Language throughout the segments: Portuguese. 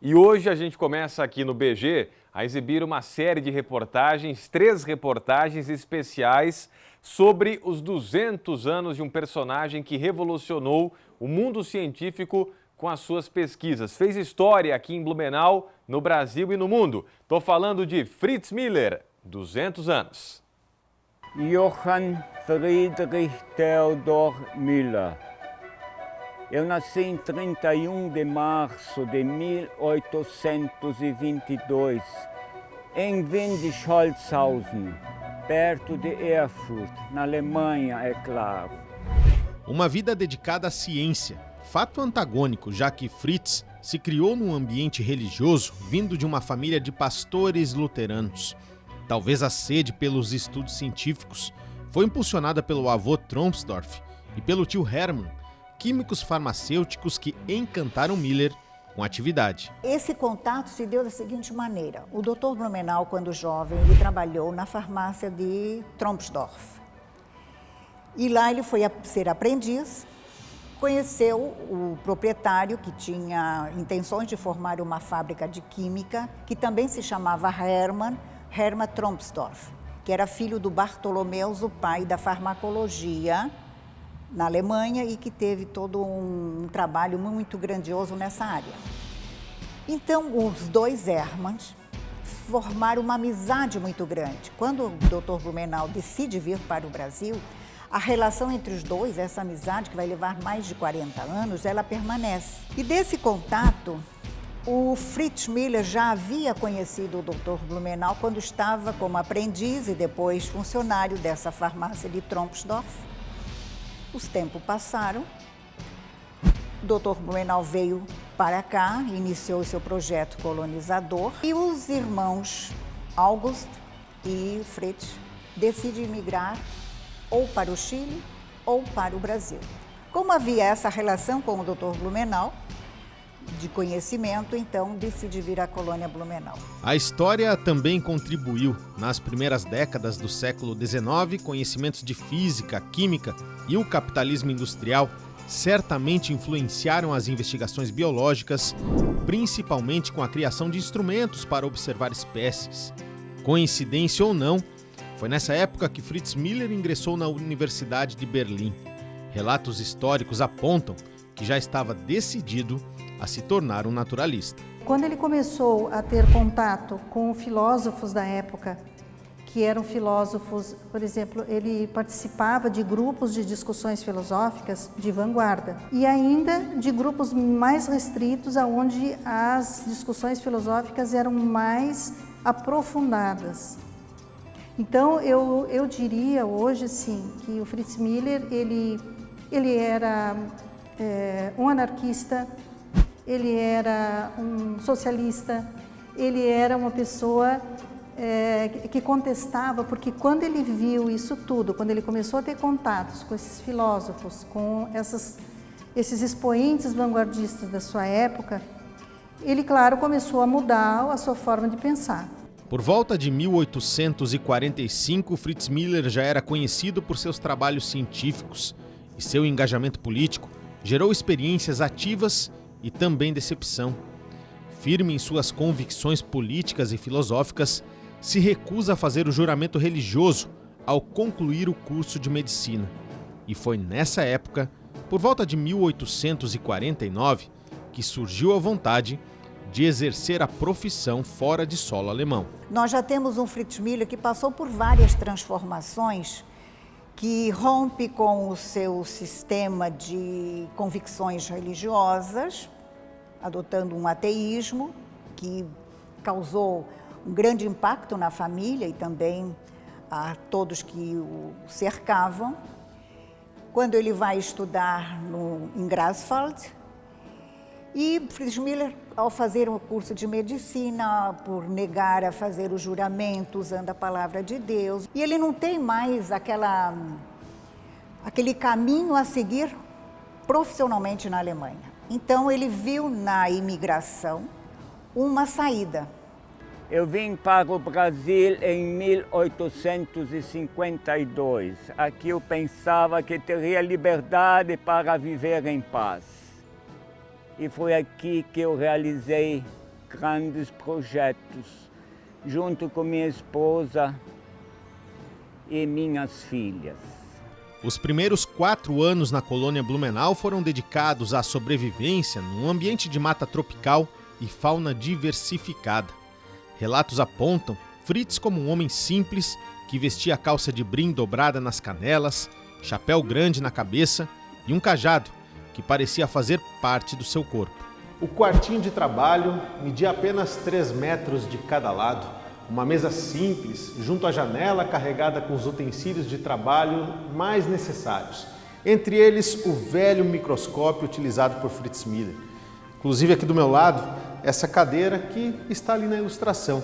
E hoje a gente começa aqui no BG a exibir uma série de reportagens, 3 reportagens especiais sobre os 200 anos de um personagem que revolucionou o mundo científico com as suas pesquisas. Fez história aqui em Blumenau, no Brasil e no mundo. Estou falando de Fritz Miller, 200 anos. Johann Friedrich Theodor Müller. Eu nasci em 31 de março de 1822, em Windischolzhausen, perto de Erfurt, na Alemanha, é claro. Uma vida dedicada à ciência, fato antagônico, já que Fritz se criou num ambiente religioso vindo de uma família de pastores luteranos. Talvez a sede pelos estudos científicos foi impulsionada pelo avô Tromsdorf e pelo tio Hermann, químicos farmacêuticos que encantaram Miller com a atividade. Esse contato se deu da seguinte maneira. O Dr. Blumenau, quando jovem, ele trabalhou na farmácia de Tromsdorf. E lá ele foi ser aprendiz, conheceu o proprietário que tinha intenções de formar uma fábrica de química, que também se chamava Hermann Tromsdorf, que era filho do Bartholomäus, o pai da farmacologia na Alemanha e que teve todo um trabalho muito grandioso nessa área. Então, os dois Hermanns formaram uma amizade muito grande. Quando o Dr. Blumenau decide vir para o Brasil, a relação entre os dois, essa amizade que vai levar mais de 40 anos, ela permanece. E desse contato, o Fritz Miller já havia conhecido o Dr. Blumenau quando estava como aprendiz e depois funcionário dessa farmácia de Tromsdorf. Os tempos passaram, o Dr. Blumenau veio para cá, iniciou seu projeto colonizador e os irmãos August e Fritz decidem migrar ou para o Chile ou para o Brasil. Como havia essa relação com o Dr. Blumenau, de conhecimento, então decide vir à colônia Blumenau. A história também contribuiu. Nas primeiras décadas do século XIX, conhecimentos de física, química e o capitalismo industrial certamente influenciaram as investigações biológicas, principalmente com a criação de instrumentos para observar espécies. Coincidência ou não, foi nessa época que Fritz Miller ingressou na Universidade de Berlim. Relatos históricos apontam que já estava decidido a se tornar um naturalista. Quando ele começou a ter contato com filósofos da época, que eram filósofos, por exemplo, ele participava de grupos de discussões filosóficas de vanguarda e ainda de grupos mais restritos, onde as discussões filosóficas eram mais aprofundadas. Então, eu diria hoje, sim, que o Fritz Miller, ele era um anarquista, ele era um socialista, ele era uma pessoa que contestava, porque quando ele viu isso tudo, quando ele começou a ter contatos com esses filósofos, com esses expoentes vanguardistas da sua época, ele, claro, começou a mudar a sua forma de pensar. Por volta de 1845, Fritz Miller já era conhecido por seus trabalhos científicos e seu engajamento político gerou experiências ativas e também decepção. Firme em suas convicções políticas e filosóficas, se recusa a fazer o juramento religioso ao concluir o curso de medicina. E foi nessa época, por volta de 1849, que surgiu a vontade de exercer a profissão fora de solo alemão. Nós já temos um Fritz Miller que passou por várias transformações, que rompe com o seu sistema de convicções religiosas, adotando um ateísmo que causou um grande impacto na família e também a todos que o cercavam. Quando ele vai estudar em Greifswald, e Fritz Miller, ao fazer o curso de medicina, por negar a fazer o juramento usando a palavra de Deus, e ele não tem mais aquele caminho a seguir profissionalmente na Alemanha. Então ele viu na imigração uma saída. Eu vim para o Brasil em 1852. Aqui eu pensava que teria liberdade para viver em paz. E foi aqui que eu realizei grandes projetos, junto com minha esposa e minhas filhas. Os primeiros 4 anos na colônia Blumenau foram dedicados à sobrevivência num ambiente de mata tropical e fauna diversificada. Relatos apontam Fritz como um homem simples que vestia calça de brim dobrada nas canelas, chapéu grande na cabeça e um cajado que parecia fazer parte do seu corpo. O quartinho de trabalho media apenas 3 metros de cada lado. Uma mesa simples, junto à janela carregada com os utensílios de trabalho mais necessários. Entre eles, o velho microscópio utilizado por Fritz Miller. Inclusive aqui do meu lado, essa cadeira que está ali na ilustração.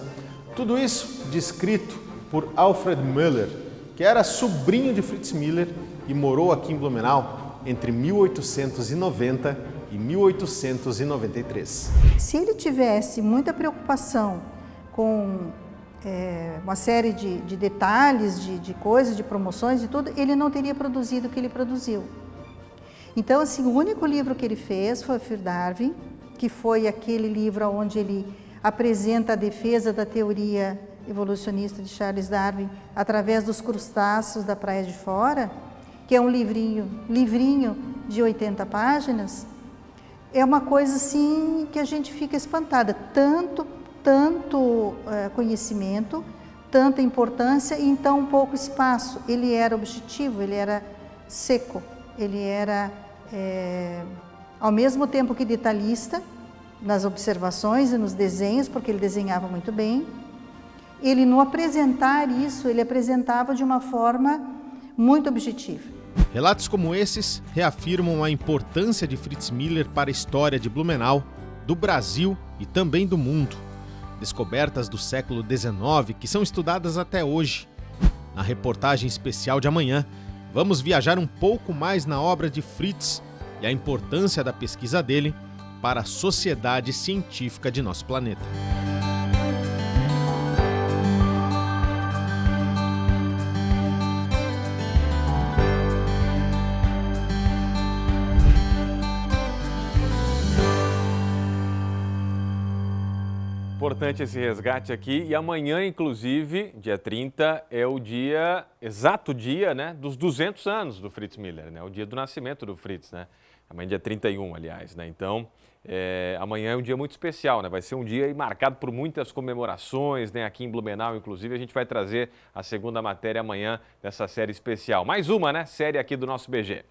Tudo isso descrito por Alfred Müller, que era sobrinho de Fritz Miller e morou aqui em Blumenau entre 1890 e 1893. Se ele tivesse muita preocupação com uma série de detalhes, de coisas, de promoções e tudo, ele não teria produzido o que ele produziu. Então, assim, o único livro que ele fez foi Für Darwin, que foi aquele livro onde ele apresenta a defesa da teoria evolucionista de Charles Darwin através dos crustáceos da Praia de Fora, que é um livrinho de 80 páginas. É uma coisa assim que a gente fica espantada, tanto conhecimento, tanta importância e em tão pouco espaço. Ele era objetivo, ele era seco, ele era, ao mesmo tempo que detalhista, nas observações e nos desenhos, porque ele desenhava muito bem. Ele, no apresentar isso, ele apresentava de uma forma muito objetiva. Relatos como esses reafirmam a importância de Fritz Miller para a história de Blumenau, do Brasil e também do mundo. Descobertas do século XIX que são estudadas até hoje. Na reportagem especial de amanhã, vamos viajar um pouco mais na obra de Fritz e a importância da pesquisa dele para a sociedade científica de nosso planeta. Importante esse resgate aqui e amanhã, inclusive, dia 30, é o exato dia, né, dos 200 anos do Fritz Miller, né, o dia do nascimento do Fritz, né, amanhã dia 31, aliás, né, então amanhã é um dia muito especial, né, vai ser um dia marcado por muitas comemorações, né, aqui em Blumenau, inclusive, a gente vai trazer a segunda matéria amanhã dessa série especial, mais uma, né, série aqui do nosso BG.